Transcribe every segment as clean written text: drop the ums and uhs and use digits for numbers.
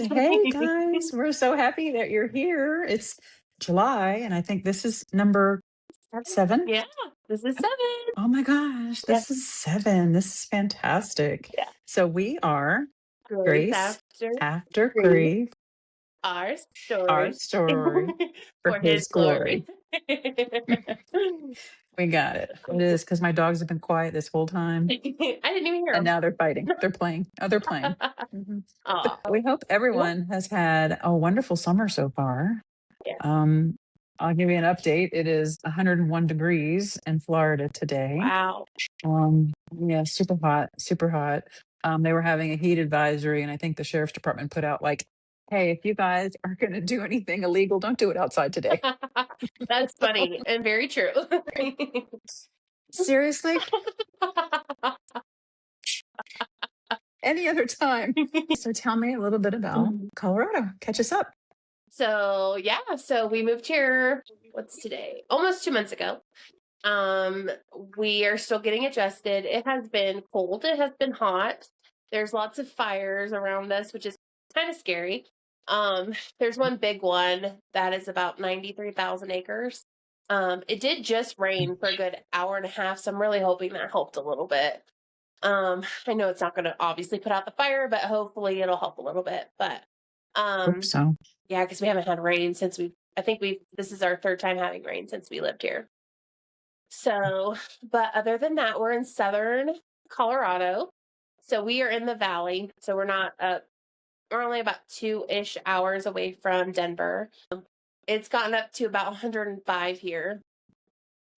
Hey guys, we're so happy that you're here. It's July, and I think this is number 7. Yeah, this is 7. Oh my gosh, Yeah, this is 7. This is fantastic. yeah. So we are Grace Grace after after grief, grief, our our story story for for his his glory. glory. We got it. It is because my dogs have been quiet this whole time, I didn't even hear and him. now they're fighting. They're playing. Oh, they're playing. Mhm. But Aw, we hope yeah, everyone has had a wonderful summer so far. yeah. Um, I'll give you an update. It is 101 degrees in Florida today. Wow. Yeah, super hot, super hot. They were having a heat advisory, and I think the sheriff's department put out like, "Hey, if you guys are going to do anything illegal, don't do it outside today." That's funny and very true. Seriously, any other time. So tell me a little bit about Colorado. Catch us up. So, yeah, so we moved here, what's today? Almost 2 months ago. Um, we are still getting adjusted. It has been cold. It has been hot. There's lots of fires around us, which is kind of scary. There's one big one that is about 93,000 acres. It did just rain for a good hour and a half, so I'm really hoping that helped a little bit. I know it's not going to obviously put out the fire, but hopefully it'll help a little bit. But Hope um, so. yeah, because we haven't had rain since I think this is our third time having rain since we lived here. So, but other than that, we're in southern Colorado. So we are in the valley. So we're only about 2-ish hours away from Denver. It's gotten up to about 105 here.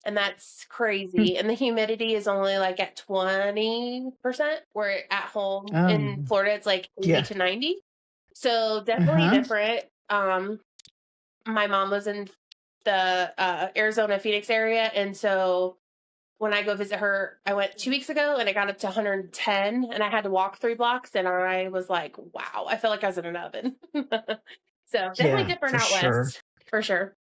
And that's Hmm. crazy. And the humidity is only like at 20%, where at home in Oh, Florida, it's like 80 yeah. to 90. So definitely Uh-huh. different. My mom was in the Arizona Phoenix area. And so when I go visit her, I went 2 weeks ago and it got up to 110 and I had to walk 3 blocks and I was like, wow, I felt like I was in an oven. So definitely Yeah, different for out sure. west for sure.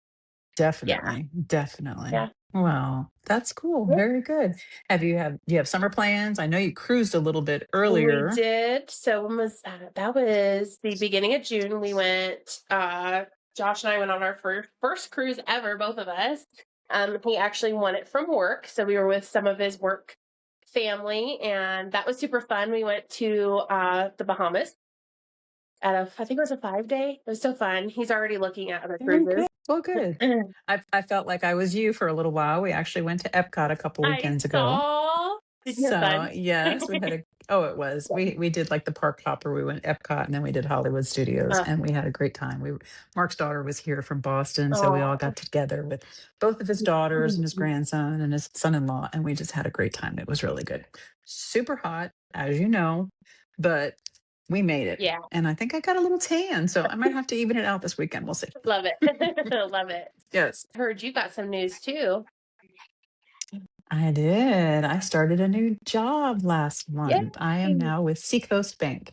Yeah. Definitely, definitely. Yeah. Well, that's cool. Very good. Do you have summer plans? I know you cruised a little bit We earlier. did. So when was that? That was the beginning of June. We went, Josh and I went on our first cruise ever, both of us. He actually won it from work. So we were with some of his work family and that was super fun. We went to the Bahamas I think it was a 5 day. It was so fun. He's already looking at other Very cruises. good. Well, good. I felt like I was you for a little while. We actually went to Epcot a couple I weekends ago. saw. Did you have So fun? yes, we had a oh, it was. We did like the park hopper. We went Epcot and then we did Hollywood Studios Uh, and we had a great time. Mark's daughter was here from Boston, so we all oh. got together with both of his daughters and his grandson and his son-in-law, and we just had a great time. It was really good. Super hot, as you know, but we made it. Yeah, And I think I got a little tan, so I might have to even it out this weekend. We'll see. love it. Love it. Yes. Heard you got some news too. I did. I started a new job last month. I am Yay. now with Seacoast Bank.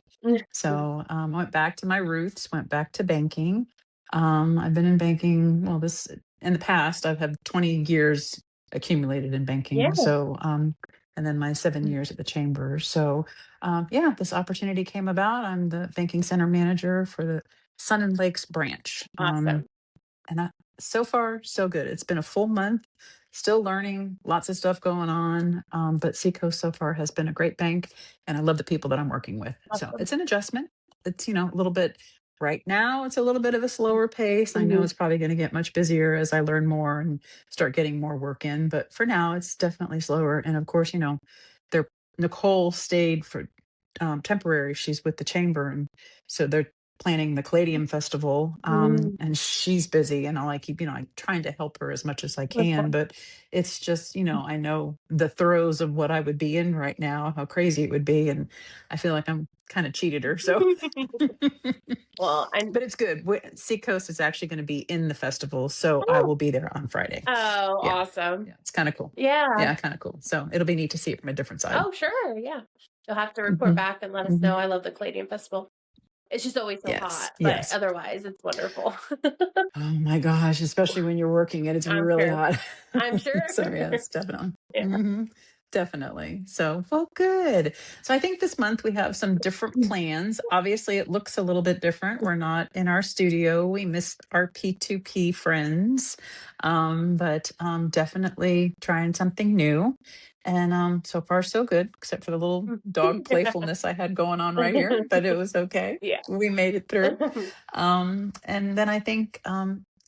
So I went back to my roots, went back to banking. I've been in banking, well, this in the past, I've had 20 years accumulated in Yeah. banking. So, and then my 7 years at the chamber. So, yeah, this opportunity came about. I'm the banking center manager for the Sun and Lakes branch. Awesome. And so far, so good. It's been a full month, still learning, lots of stuff going on. But Seacoast so far has been a great bank, and I love the people that I'm working with. So Awesome. it's an adjustment. It's, a little bit right now, it's a little bit of a slower pace. I know Mhm. it's probably going to get much busier as I learn more and start getting more work in. But for now, it's definitely slower. And of course, they're Nicole stayed for temporary. She's with the chamber, and so they're planning the Caladium Festival. Mm, And she's busy, and I keep, I'm trying to help her as much as I that's can. fun. But it's just, I know the throes of what I would be in right now, how crazy it would be, and I feel like I'm kind of cheated her. So, Well, but it's good. Seacoast is actually going to be in the festival, so I oh, will be there on Friday. oh, Yeah, awesome. yeah, it's kind of cool. Yeah. Yeah, kind of cool. So it'll be neat to see it from a different side. Oh, sure. Yeah. You'll have to report Hmm. back and let us Hmm. know. I love the Caladium Festival. It's just always so Yes, hot, but yes. otherwise it's wonderful. Oh my gosh, especially when you're working it, it's I'm really sure. hot. I'm sure. So yes, definitely. Yeah. Hmm. Definitely. So, well, good. So, I think this month we have some different plans. Obviously, it looks a little bit different. We're not in our studio. We missed our P2P friends, but definitely trying something new. And so far, so good, except for the little dog playfulness I had going on right here, but it was okay. Yeah. We made it through. And then I think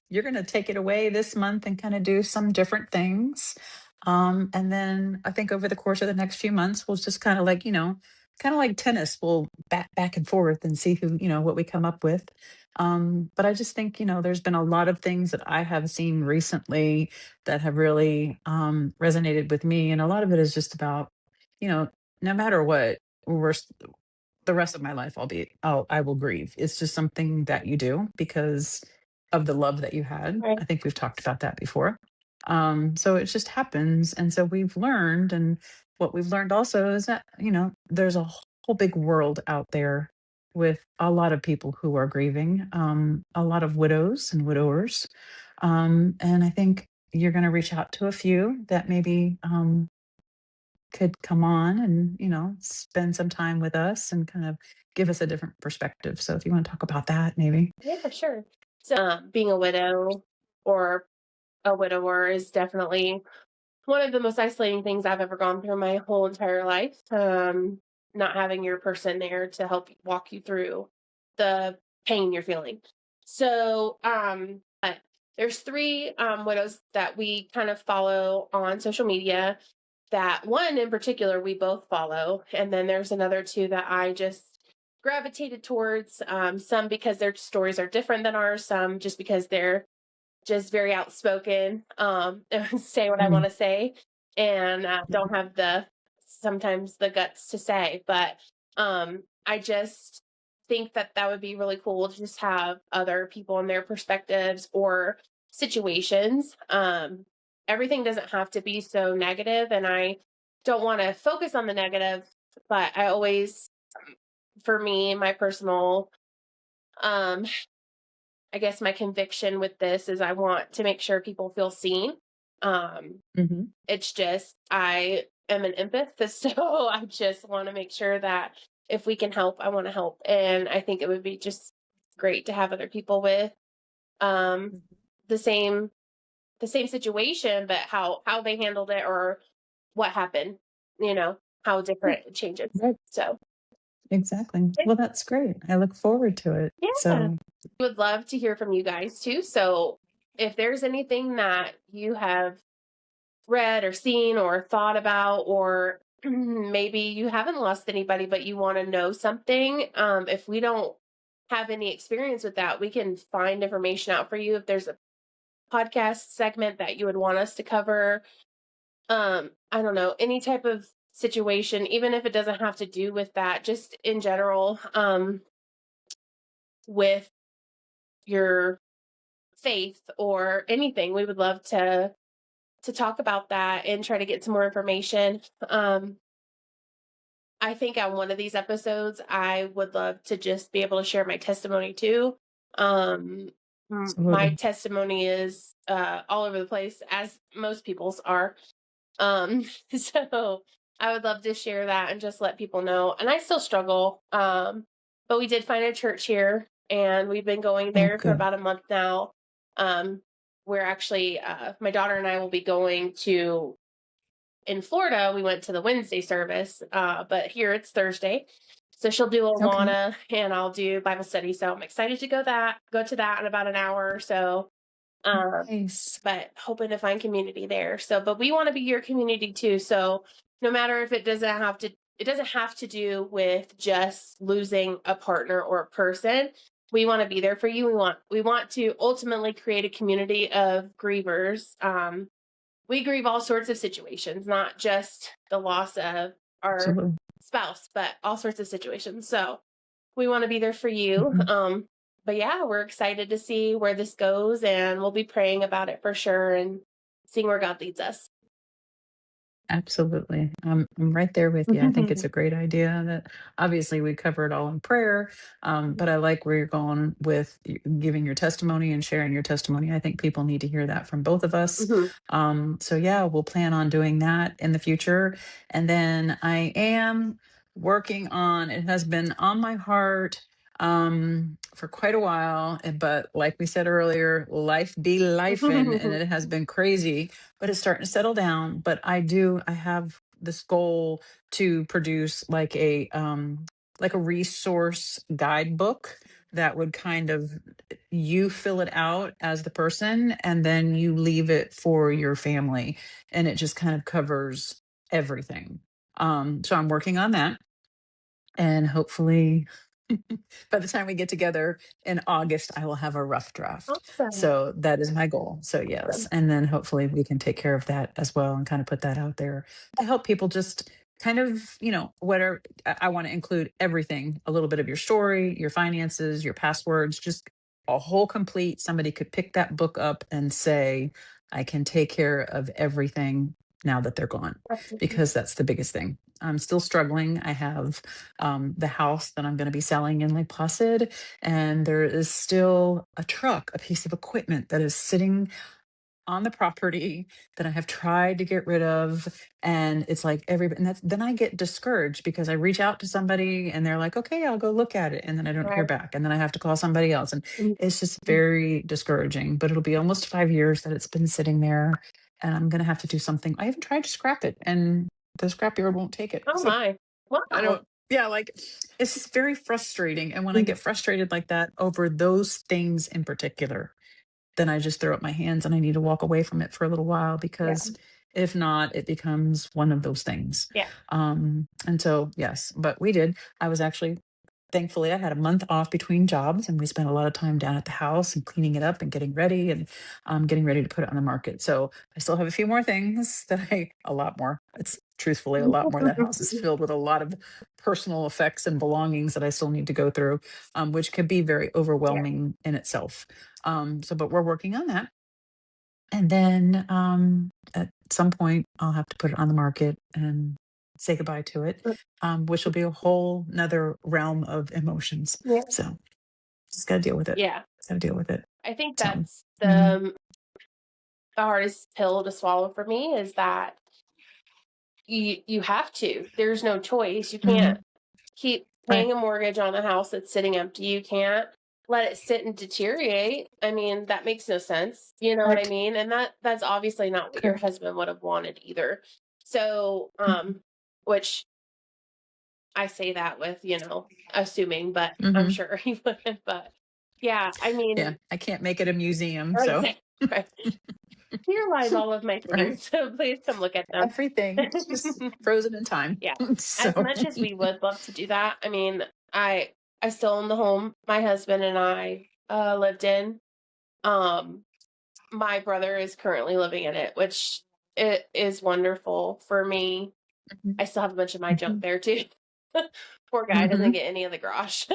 you're going to take it away this month and kind of do some different things. And then I think over the course of the next few months, we'll just kind of like, kind of like tennis, we'll back and forth and see who, what we come up with. But I just think, there's been a lot of things that I have seen recently that have really resonated with me. And a lot of it is just about, you know, no matter what, we're the rest of my life I will grieve. It's just something that you do because of the love that you had. Right. I think we've talked about that before. So it just happens. And so we've learned, and what we've learned also is that, there's a whole big world out there with a lot of people who are grieving, a lot of widows and widowers. And I think you're going to reach out to a few that maybe could come on and, spend some time with us and kind of give us a different perspective. So if you want to talk about that, maybe. Yeah, sure. So, being a widow or a widower is definitely one of the most isolating things I've ever gone through my whole entire life. Not having your person there to help walk you through the pain you're feeling. So, but there's three widows that we kind of follow on social media. That one in particular we both follow, and then there's another two that I just gravitated towards. Some because their stories are different than ours. Some just because they're just very outspoken, say what I Mhm. want to say, and don't have the sometimes the guts to say. But I just think that that would be really cool to just have other people and their perspectives or situations. Everything doesn't have to be so negative, and I don't want to focus on the negative, but I always, for me, my personal um I guess my conviction with this is I want to make sure people feel seen. Um, Mhm. it's just I am an empath, so I just want to make sure that if we can help, I want to help, and I think it would be just great to have other people with um, Mhm. the same situation, but how they handled it or what happened. How Right. different it changes. Right. So Exactly. Well, that's great. I look forward to it. yeah. So, Would love to hear from you guys too. So if there's anything that you have read or seen or thought about, or maybe you haven't lost anybody, but you want to know something, if we don't have any experience with that, we can find information out for you. If there's a podcast segment that you would want us to cover, I don't know, any type of situation, even if it doesn't have to do with that, just in general, with your faith or anything, we would love to talk about that and try to get some more information. I think on one of these episodes, I would love to just be able to share my testimony too. My absolutely. testimony is all over the place, as most people's are. Um, so I would love to share that and just let people know. And I still struggle, but we did find a church here, and we've been going Oh, there for good. about a month now. We're actually, my daughter and I will be going to in Florida, we went to the Wednesday service, but here it's Thursday. So she'll do Okay. Awana and I'll do Bible study. So I'm excited to go to that in about an hour or so. Um, Nice. but hoping to find community there. So, but we want to be your community too. So no matter if it doesn't have to do with just losing a partner or a person. We want to be there for you. We want to ultimately create a community of grievers. We grieve all sorts of situations, not just the loss of our Absolutely. spouse, but all sorts of situations. So we want to be there for you. Mhm. But yeah, we're excited to see where this goes, and we'll be praying about it for sure and seeing where God leads us. Absolutely. I'm right there with you. I think it's a great idea that obviously we cover it all in prayer. But I like where you're going with giving your testimony and sharing your testimony. I think people need to hear that from both of us. Mhm. So yeah, we'll plan on doing that in the future. And then I am working on, it has been on my heart for quite a while. But like we said earlier, life be life, and it has been crazy, but it's starting to settle down. But I have this goal to produce like a resource guidebook that would kind of, you fill it out as the person and then you leave it for your family, and it just kind of covers everything. So I'm working on that, and hopefully by the time we get together in August, I will have a rough draft. Awesome. So that is my goal. So yes, Awesome. and then hopefully we can take care of that as well and kind of put that out there to help people just kind of, whatever. I want to include everything, a little bit of your story, your finances, your passwords, just a whole complete. Somebody could pick that book up and say, I can take care of everything now that they're gone, Absolutely. because that's the biggest thing. I'm still struggling. I have the house that I'm going to be selling in Lake Placid. And there is still a truck, a piece of equipment that is sitting on the property that I have tried to get rid of. And it's like and then I get discouraged because I reach out to somebody and they're like, okay, I'll go look at it. And then I don't hear Right. back. And then I have to call somebody else. And Mhm. it's just very discouraging. But it'll be almost 5 years that it's been sitting there. And I'm going to have to do something. I even tried to scrap it, and the scrapyard won't take it. Oh So my. I Wow. don't, yeah, like it's just very frustrating. And when I Mhm. get frustrated like that over those things in particular, then I just throw up my hands and I need to walk away from it for a little while, Yeah. because if not, it becomes one of those things. Yeah. And so, yes, but we did. I was actually, thankfully, I had a month off between jobs, and we spent a lot of time down at the house and cleaning it up and getting ready, and getting ready to put it on the market. So I still have a few more things a lot more. It's truthfully a lot more. That house is filled with a lot of personal effects and belongings that I still need to go through, which can be very Yeah. overwhelming in itself. But we're working on that. And then at some point, I'll have to put it on the market and say goodbye to it, which will be a whole nother realm of emotions. Yeah. So just got to deal with it. Yeah. Got to deal with it. I think So, that's mhm, the hardest pill to swallow for me is that you have to. There's no choice. You can't mhm, keep right, paying a mortgage on a house that's sitting empty. You can't let it sit and deteriorate. I mean, that makes no sense. You know what I correct, mean? And that's obviously not what your correct. husband would have wanted either. So, Mhm, which I say that with, assuming, but I'm mhm. sure he wouldn't. But yeah, I Yeah, mean, I can't make it a museum. So, exactly. Right. Here lies all of my right. things. So please come look at them. Everything is just frozen in time. Yeah. As So, much as we would love to do that, I mean, I still own the home my husband and I lived in. Um my brother is currently living in it, which it is wonderful for me. mhm, I still have a bunch of my junk mhm, there too. Poor guy doesn't mhm. get any of the garage.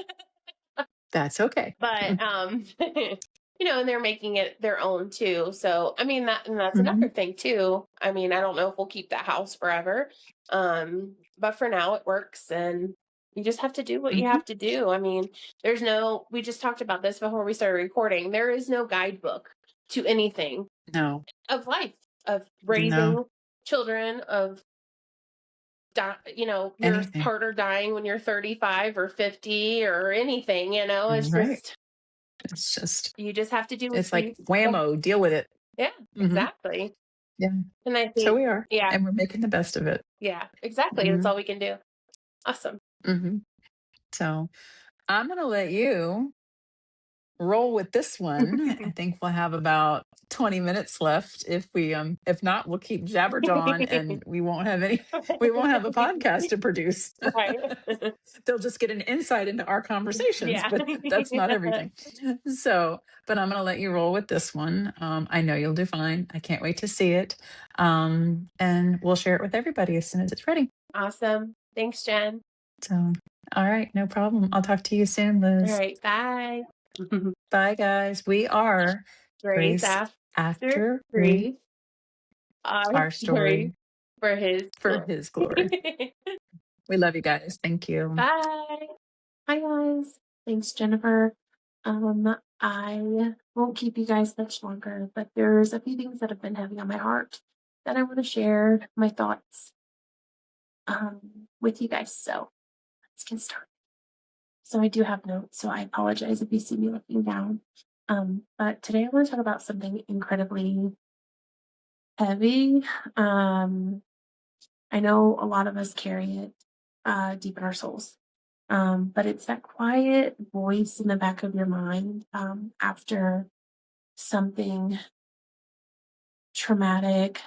That's okay. But and they're making it their own too. So I mean and that's Mhm, another thing too. I mean, I don't know if we'll keep that house forever. But for now it works, and you just have to do what you mhm. have to do. I mean, we just talked about this before we started recording. There is no guidebook to anything No, of life, of no, raising children, of your anything. partner dying when you're 35 or 50 or anything, it's Right. just It's just, you just have to do what it's like you yeah, whammo, deal with it. yeah, Mhm. exactly. Yeah. And I So think we are, yeah, and we're making the best of it. yeah, exactly. That's Mhm, all we can do. Awesome. mhm. So I'm gonna let you roll with this one. I think we'll have about 20 minutes left. If not, we'll keep jabberjaw, and we won't have a podcast to produce. Right. They'll just get an insight into our conversations, Yeah. but that's not everything. So, but I'm going to let you roll with this one. I know you'll do fine. I can't wait to see it. And we'll share it with everybody as soon as it's ready. Awesome. Thanks, Jen. So, all right, no problem. I'll talk to you soon, All Liz. right. Bye. Bye, guys. We are Grace Grace after After We grief. I Our story Story for his for glory. his glory. We love you guys. Thank you. Bye. Hi guys. Thanks, Jennifer. I won't keep you guys much longer, but there's a few things that have been heavy on my heart that I want to share my thoughts with you guys. So let's get started. So I do have notes, so I apologize if you see me looking down. But today I want to talk about something incredibly heavy. I know a lot of us carry it deep in our souls. But it's that quiet voice in the back of your mind after something traumatic,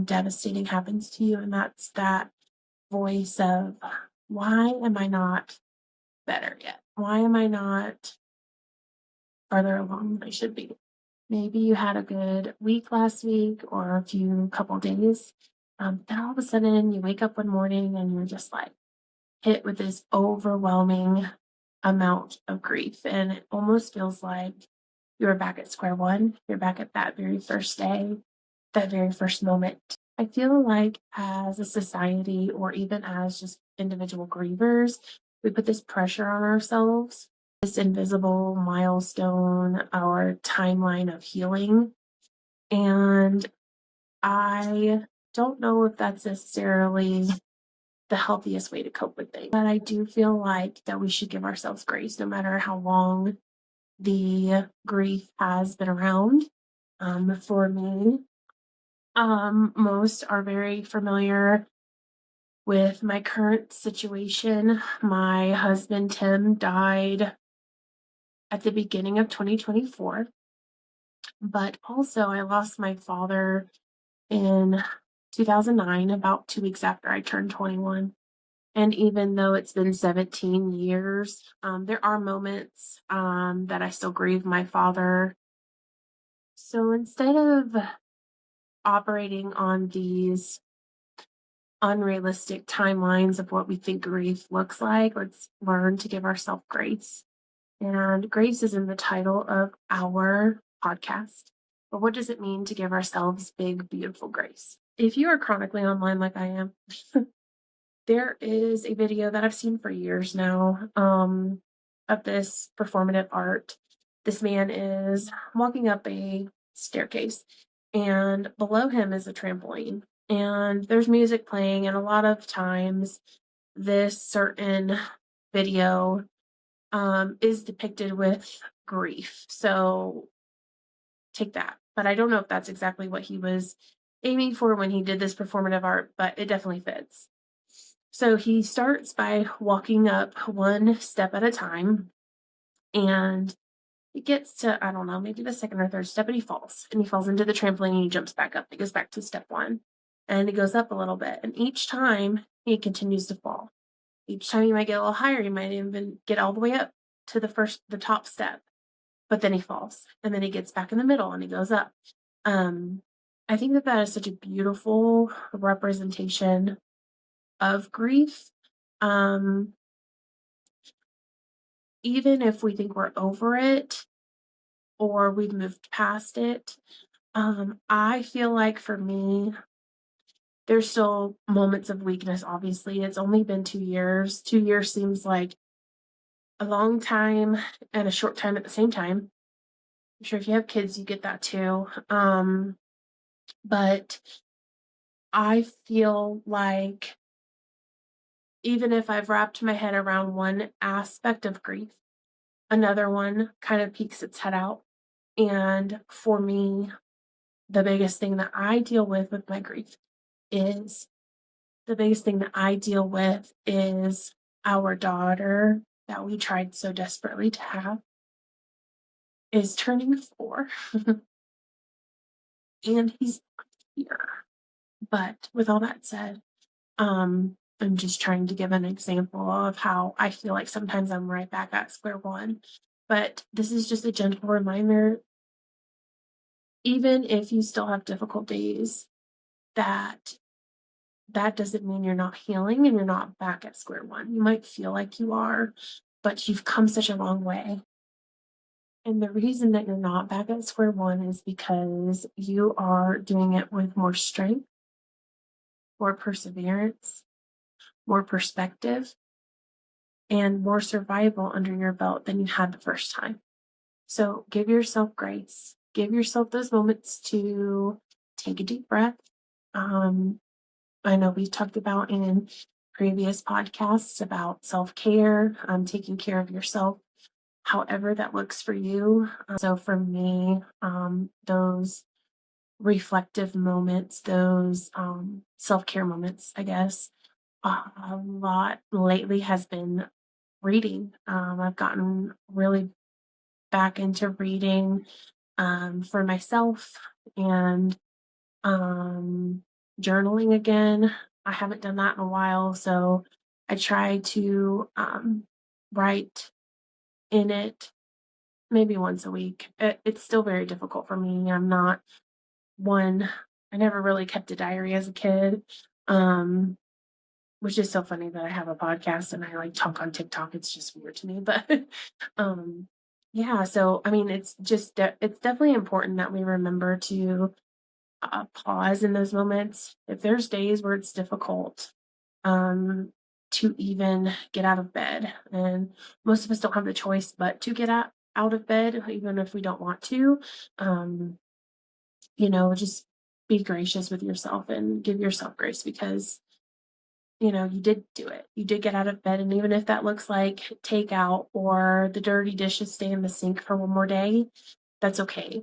devastating happens to you. And that's that voice of, why am I not better yet? Why am I not farther along than I should be? Maybe you had a good week last week or a few couple days. Then all of a sudden you wake up one morning and you're just like hit with this overwhelming amount of grief. And it almost feels like you're back at square one. You're back at that very first day, that very first moment. I feel like as a society, or even as just individual grievers, we put this pressure on ourselves, this invisible milestone, our timeline of healing. And I don't know if that's necessarily the healthiest way to cope with things. But I do feel like that we should give ourselves grace no matter how long the grief has been around. For me, most are very familiar with my current situation. My husband, Tim, died at the beginning of 2024. But also, I lost my father in 2009, about 2 weeks after I turned 21. And even though it's been 17 years, there are moments that I still grieve my father. So instead of operating on these unrealistic timelines of what we think grief looks like, let's learn to give ourselves grace. And grace is in the title of our podcast. But what does it mean to give ourselves big, beautiful grace? If you are chronically online like I am, there is a video that I've seen for years now of this performative art. This man is walking up a staircase, and below him is a trampoline. And there's music playing, and a lot of times this certain video is depicted with grief. So take that. But I don't know if that's exactly what he was aiming for when he did this performative art, but it definitely fits. So he starts by walking up one step at a time, and he gets to, I don't know, maybe the second or third step, and he falls. And he falls into the trampoline and he jumps back up. He goes back to step one. And he goes up a little bit. And each time he continues to fall. Each time he might get a little higher, he might even get all the way up to the top step. But then he falls. And then he gets back in the middle and he goes up. I think that that is such a beautiful representation of grief. Even if we think we're over it or we've moved past it, I feel like for me, there's still moments of weakness, obviously. It's only been 2 years. 2 years seems like a long time and a short time at the same time. I'm sure if you have kids, you get that too. But I feel like even if I've wrapped my head around one aspect of grief, another one kind of peeks its head out. And for me, the biggest thing that I deal with my grief is our daughter that we tried so desperately to have is turning 4. And he's not here. But with all that said, I'm just trying to give an example of how I feel like sometimes I'm right back at square one. But this is just a gentle reminder, even if you still have difficult days, that doesn't mean you're not healing and you're not back at square one. You might feel like you are, but you've come such a long way. And the reason that you're not back at square one is because you are doing it with more strength, more perseverance, more perspective, and more survival under your belt than you had the first time. So give yourself grace. Give yourself those moments to take a deep breath. I know we've talked about in previous podcasts about self-care, taking care of yourself, however that looks for you. So for me, those reflective moments, those self-care moments, I guess, a lot lately has been reading. I've gotten really back into reading for myself and journaling again. I haven't done that in a while, so I try to write in it maybe once a week. It's still very difficult for me. I'm not one, I never really kept a diary as a kid. Which is so funny that I have a podcast and I like talk on TikTok. It's just weird to me, but yeah. So I mean, it's just it's definitely important that we remember to pause in those moments. If there's days where it's difficult to even get out of bed, and most of us don't have the choice but to get out of bed, even if we don't want to. Um, just be gracious with yourself and give yourself grace because you did do it. You did get out of bed. And even if that looks like takeout or the dirty dishes stay in the sink for one more day, that's okay.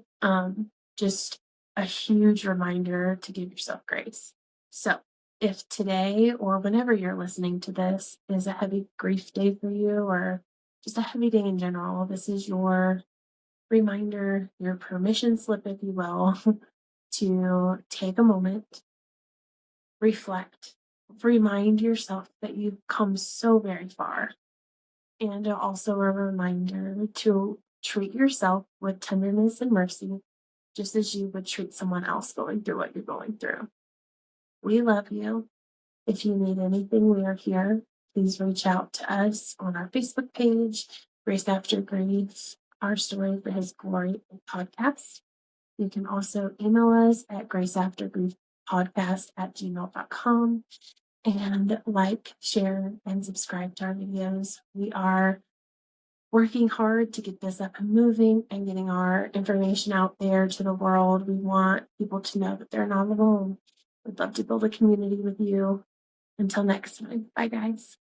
Just a huge reminder to give yourself grace. So if today or whenever you're listening to this is a heavy grief day for you or just a heavy day in general, this is your reminder, your permission slip, if you will, to take a moment, reflect, remind yourself that you've come so very far, and also a reminder to treat yourself with tenderness and mercy, just as you would treat someone else going through what you're going through. We love you. If you need anything, we are here. Please reach out to us on our Facebook page, Grace After Grief, Our Story for His Glory podcast. You can also email us at graceaftergriefpodcast@gmail.com and like, share, and subscribe to our videos. We are working hard to get this up and moving and getting our information out there to the world. We want people to know that they're not alone. We'd love to build a community with you. Until next time, bye guys.